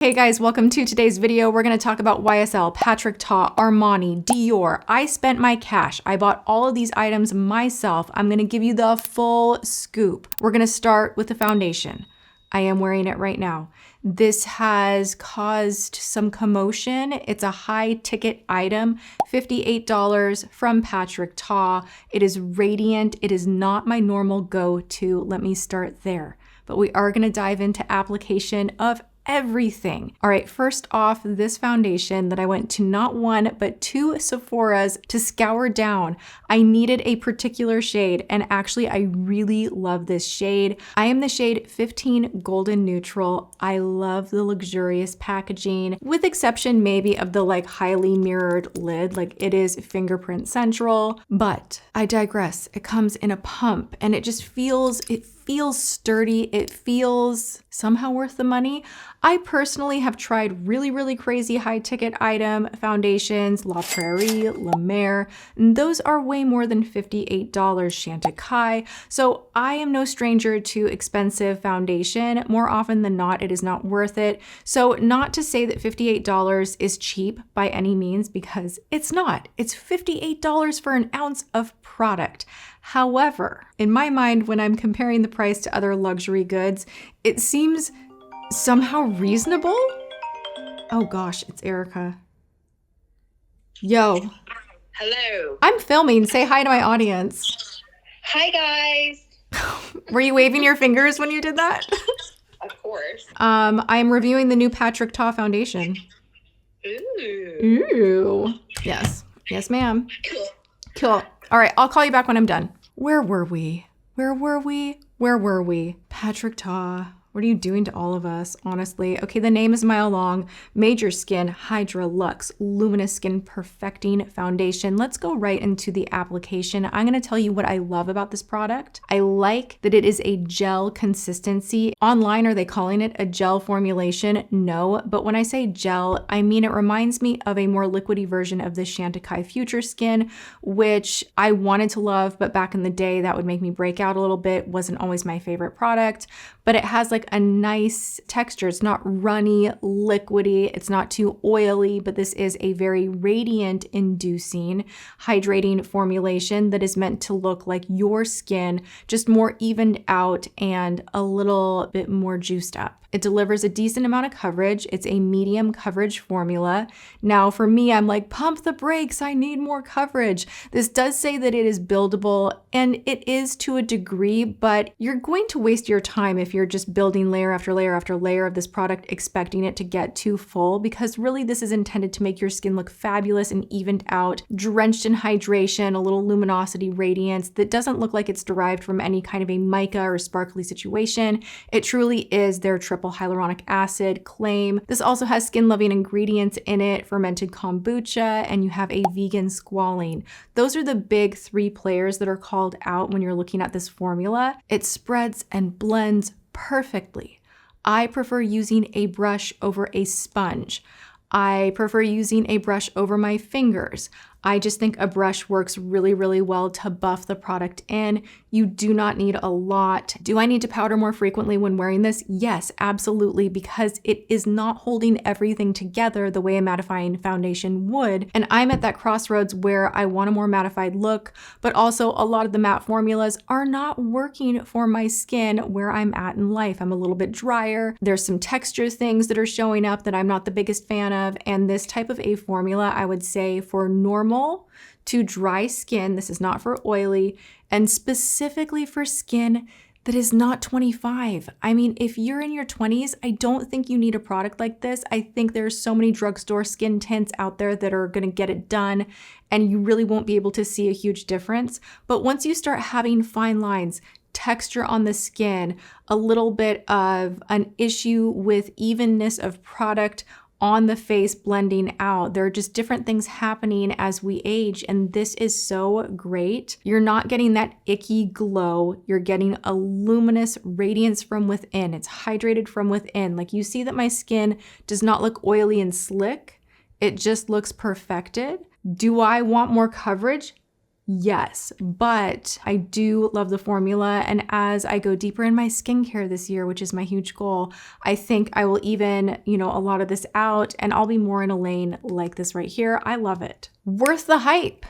Hey guys, welcome to today's video. We're going to talk about YSL, Patrick Ta, Armani, Dior. I spent my cash. I bought all of these items myself. I'm going to give you the full scoop. We're going to start with the foundation. I am wearing it right now. This has caused some commotion. It's a high ticket item, $58 from Patrick Ta. It is radiant. It is not my normal go-to. Let me start there. But we are going to dive into application of everything. All right, first off, this foundation that I went to not one, but two Sephora's to scour down. I needed a particular shade, and actually I really love this shade. I am the shade 15 Golden Neutral. I love the luxurious packaging, with exception maybe of the highly mirrored lid. It is fingerprint central, but I digress. It comes in a pump and it just feels sturdy. It feels somehow worth the money. I personally have tried really crazy high ticket item foundations, La Prairie, La Mer, and those are way more than $58 Chantecaille. So I am no stranger to expensive foundation. More often than not, it is not worth it. So not to say that $58 is cheap by any means, because it's not. It's $58 for an ounce of product. However, in my mind, when I'm comparing the price to other luxury goods, it seems somehow reasonable. Oh gosh, it's Erica. Yo. Hello. I'm filming. Say hi to my audience. Hi, guys. Were you waving your fingers when you did that? Of course. I'm reviewing the new Patrick Ta foundation. Ooh. Ooh. Yes. Yes, ma'am. Cool. Cool. All right, I'll call you back when I'm done. Where were we? Where were we? Patrick Ta. What are you doing to all of us, honestly? Okay, the name is a mile long. Major Skin Hydra Luxe Luminous Skin Perfecting Foundation. Let's go right into the application. I'm going to tell you what I love about this product. I like that it is a gel consistency. Online, are they calling it a gel formulation? No, but when I say gel, I mean it reminds me of a more liquidy version of the Chantecaille Future Skin, which I wanted to love, but back in the day, that would make me break out a little bit. Wasn't always my favorite product, but it has a nice texture. It's not runny, liquidy. It's not too oily, but this is a very radiant inducing, hydrating formulation that is meant to look like your skin, just more evened out and a little bit more juiced up. It delivers a decent amount of coverage. It's a medium coverage formula. Now for me, I'm like, pump the brakes. I need more coverage. This does say that it is buildable, and it is to a degree, but you're going to waste your time if you're just building layer after layer after layer of this product, expecting it to get too full, because really this is intended to make your skin look fabulous and evened out, drenched in hydration, a little luminosity, radiance that doesn't look like it's derived from any kind of a mica or sparkly situation. It truly is their triple hyaluronic acid claim. This also has skin-loving ingredients in it, fermented kombucha, and you have a vegan squalene. Those are the big three players that are called out when you're looking at this formula. It spreads and blends perfectly. I prefer using a brush over a sponge. I prefer using a brush over my fingers. I just think a brush works really well to buff the product in. You do not need a lot. Do I need to powder more frequently when wearing this? Yes, absolutely, because it is not holding everything together the way a mattifying foundation would. And I'm at that crossroads where I want a more mattified look, but also a lot of the matte formulas are not working for my skin where I'm at in life. I'm a little bit drier. There's some texture things that are showing up that I'm not the biggest fan of. And this type of a formula, I would say for normal to dry skin, this is not for oily, and specifically for skin that is not 25. I mean, if you're in your 20s, I don't think you need a product like this. I think there's so many drugstore skin tints out there that are gonna get it done, and you really won't be able to see a huge difference. But once you start having fine lines, texture on the skin, a little bit of an issue with evenness of product on the face blending out. There are just different things happening as we age, and this is so great. You're not getting that icky glow. You're getting a luminous radiance from within. It's hydrated from within. You see that my skin does not look oily and slick. It just looks perfected. Do I want more coverage? Yes, but I do love the formula. And as I go deeper in my skincare this year, which is my huge goal, I think I will even, a lot of this out and I'll be more in a lane like this right here. I love it. Worth the hype.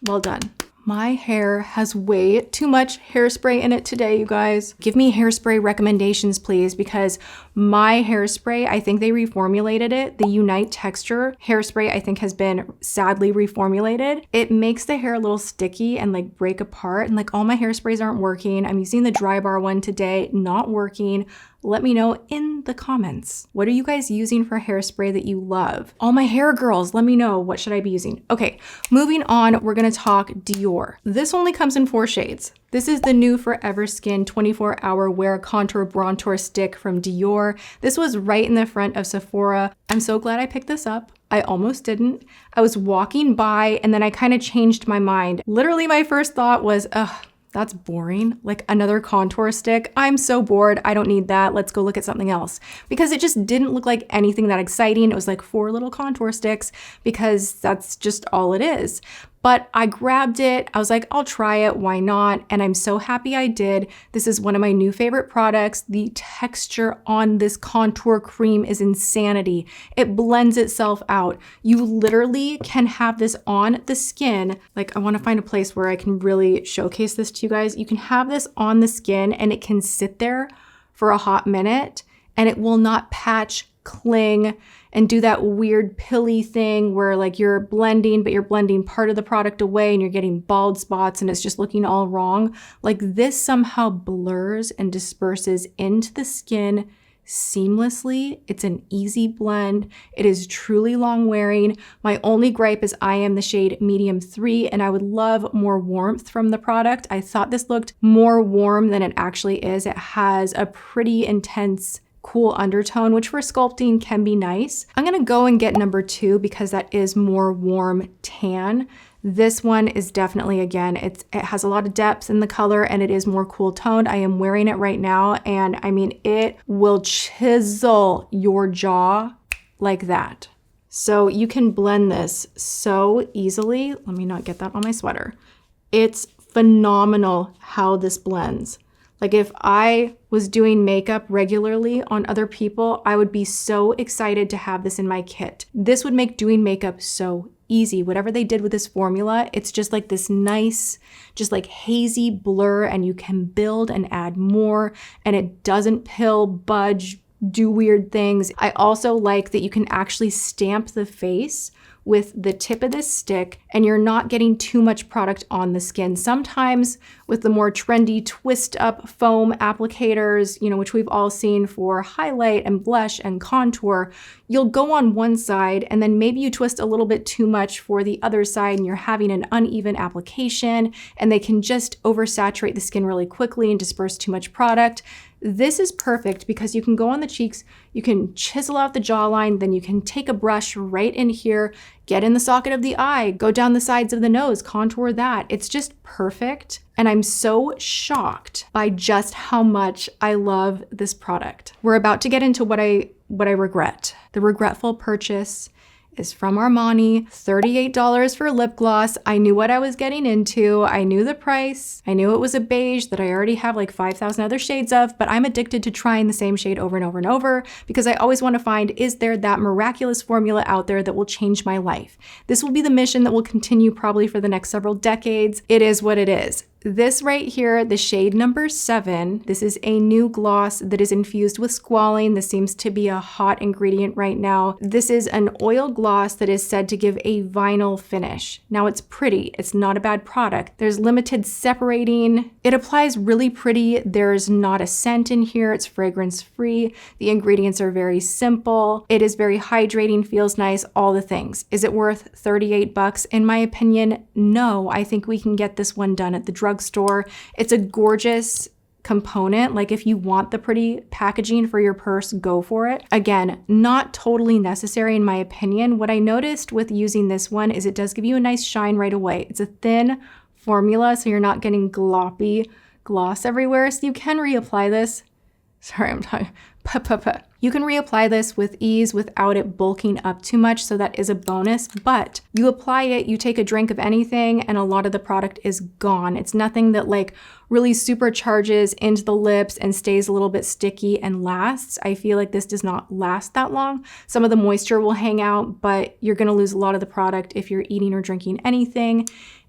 Well done. My hair has way too much hairspray in it today, you guys. Give me hairspray recommendations, please, because my hairspray, I think they reformulated it. The Unite Texture hairspray, I think, has been sadly reformulated. It makes the hair a little sticky and like break apart, and like all my hairsprays aren't working. I'm using the Dry Bar one today, not working. Let me know in the comments. What are you guys using for hairspray that you love? All my hair girls, let me know. What should I be using? Okay, moving on, we're gonna talk Dior. This only comes in 4 shades. This is the new Forever Skin 24-hour Wear Contour Bronzer Stick from Dior. This was right in the front of Sephora. I'm so glad I picked this up. I almost didn't. I was walking by and then I kind of changed my mind. Literally my first thought was, ugh, that's boring. Like another contour stick. I'm so bored. I don't need that. Let's go look at something else. Because it just didn't look like anything that exciting. It was like 4 little contour sticks because that's just all it is. But I grabbed it. I was like, I'll try it. Why not? And I'm so happy I did. This is one of my new favorite products. The texture on this contour cream is insanity. It blends itself out. You literally can have this on the skin. Like, I want to find a place where I can really showcase this to you guys. You can have this on the skin and it can sit there for a hot minute and it will not patch, cling, and do that weird pilly thing where like you're blending, but you're blending part of the product away and you're getting bald spots and it's just looking all wrong. Like this somehow blurs and disperses into the skin seamlessly. It's an easy blend. It is truly long wearing. My only gripe is I am the shade medium 3 and I would love more warmth from the product. I thought this looked more warm than it actually is. It has a pretty intense cool undertone, which for sculpting can be nice. I'm gonna go and get number 2 because that is more warm tan. This one is definitely, again, it has a lot of depth in the color and it is more cool toned. I am wearing it right now and I mean, it will chisel your jaw like that. So you can blend this so easily. Let me not get that on my sweater. It's phenomenal how this blends. Like if I was doing makeup regularly on other people, I would be so excited to have this in my kit. This would make doing makeup so easy. Whatever they did with this formula, it's just like this nice, just like hazy blur and you can build and add more and it doesn't pill, budge, do weird things. I also like that you can actually stamp the face with the tip of this stick and you're not getting too much product on the skin. Sometimes with the more trendy twist up foam applicators, which we've all seen for highlight and blush and contour, you'll go on one side and then maybe you twist a little bit too much for the other side and you're having an uneven application and they can just oversaturate the skin really quickly and disperse too much product. This is perfect because you can go on the cheeks, you can chisel out the jawline, then you can take a brush right in here, get in the socket of the eye, go down the sides of the nose, contour that. It's just perfect. And I'm so shocked by just how much I love this product. We're about to get into what I regret. The regretful purchase is from Armani, $38 for lip gloss. I knew what I was getting into. I knew the price. I knew it was a beige that I already have like 5,000 other shades of, but I'm addicted to trying the same shade over and over and over because I always want to find, is there that miraculous formula out there that will change my life? This will be the mission that will continue probably for the next several decades. It is what it is. This right here, the shade number 7, this is a new gloss that is infused with squalane. This seems to be a hot ingredient right now. This is an oil gloss that is said to give a vinyl finish. Now it's pretty, it's not a bad product. There's limited separating. It applies really pretty. There's not a scent in here. It's fragrance free. The ingredients are very simple. It is very hydrating, feels nice, all the things. Is it worth 38 bucks? In my opinion, no. I think we can get this one done at the drugstore. It's a gorgeous component. Like if you want the pretty packaging for your purse, go for it. Again, not totally necessary in my opinion. What I noticed with using this one is it does give you a nice shine right away. It's a thin formula, so you're not getting gloppy gloss everywhere. So you can reapply this Sorry, I'm talking. You can reapply this with ease without it bulking up too much, so that is a bonus, but you apply it, you take a drink of anything, and a lot of the product is gone. It's nothing that like really supercharges into the lips and stays a little bit sticky and lasts. I feel like this does not last that long. Some of the moisture will hang out, but you're gonna lose a lot of the product if you're eating or drinking anything.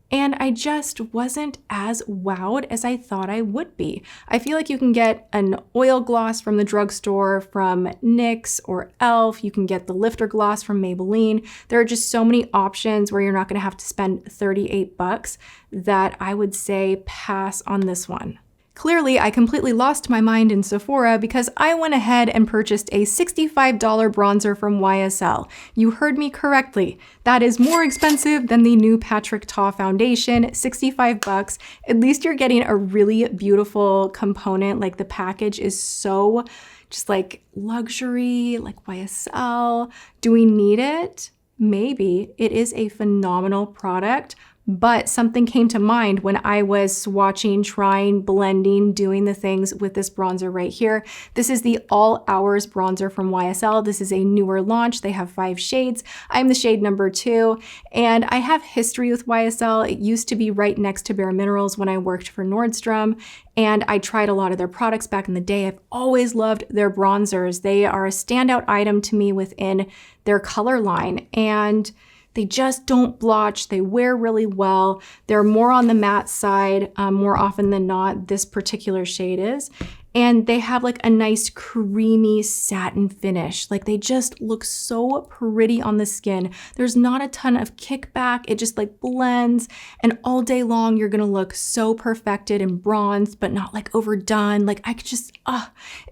And I just wasn't as wowed as I thought I would be. I feel like you can get an oil gloss from the drugstore from NYX or e.l.f. You can get the lifter gloss from Maybelline. There are just so many options where you're not gonna have to spend $38 that I would say pass on this one. Clearly, I completely lost my mind in Sephora because I went ahead and purchased a $65 bronzer from YSL. You heard me correctly. That is more expensive than the new Patrick Ta foundation, $65. At least you're getting a really beautiful component. Like the package is so just like luxury, like YSL. Do we need it? Maybe. It is a phenomenal product. But something came to mind when I was swatching, trying, blending, doing the things with this bronzer right here. This is the All Hours bronzer from YSL. This is a newer launch. They have 5 shades. I'm the shade number 2, and I have history with YSL. It used to be right next to Bare Minerals when I worked for Nordstrom, and I tried a lot of their products back in the day. I've always loved their bronzers. They are a standout item to me within their color line, and they just don't blotch. They wear really well. They're more on the matte side, more often than not, this particular shade is. And they have like a nice creamy satin finish. Like they just look so pretty on the skin. There's not a ton of kickback. It just like blends, and all day long you're gonna look so perfected and bronzed, but not like overdone. Like I could just,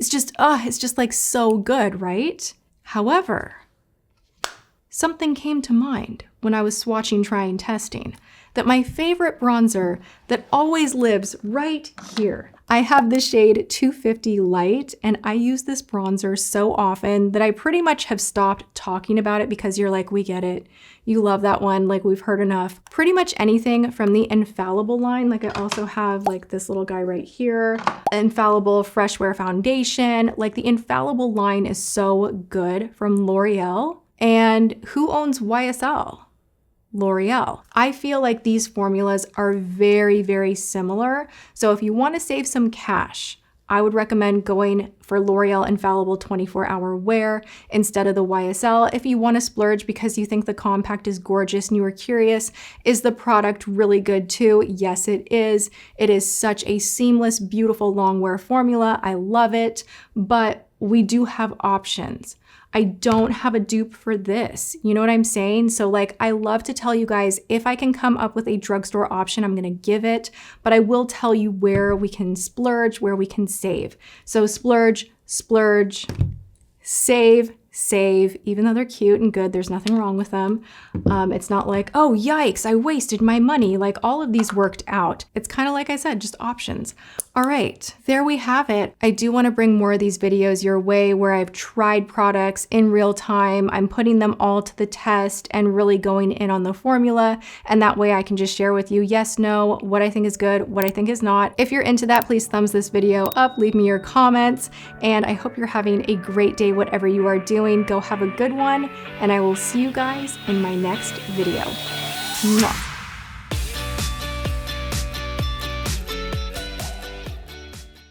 it's just like so good, right? However, something came to mind when I was swatching, trying, testing, that my favorite bronzer that always lives right here. I have the shade 250 Light, and I use this bronzer so often that I pretty much have stopped talking about it because you're like, we get it. You love that one, like we've heard enough. Pretty much anything from the Infallible line, like I also have like this little guy right here, Infallible Fresh Wear Foundation. Like the Infallible line is so good from L'Oreal. And who owns YSL? L'Oreal. I feel like these formulas are very, very similar. So if you want to save some cash, I would recommend going for L'Oreal Infallible 24-hour wear instead of the YSL. If you want to splurge because you think the compact is gorgeous and you are curious, is the product really good too? Yes, it is. It is such a seamless, beautiful long wear formula. I love it, but we do have options. I don't have a dupe for this. You know what I'm saying? So like, I love to tell you guys, if I can come up with a drugstore option, I'm gonna give it, but I will tell you where we can splurge, where we can save. So splurge, splurge, save, save, even though they're cute and good, there's nothing wrong with them. It's not like, oh, yikes, I wasted my money. Like all of these worked out. It's kind of like I said, just options. All right, there we have it. I do want to bring more of these videos your way where I've tried products in real time. I'm putting them all to the test and really going in on the formula. And that way I can just share with you, yes, no, what I think is good, what I think is not. If you're into that, please thumbs this video up, leave me your comments, and I hope you're having a great day, whatever you are doing. Go have a good one, and I will see you guys in my next video. Mwah.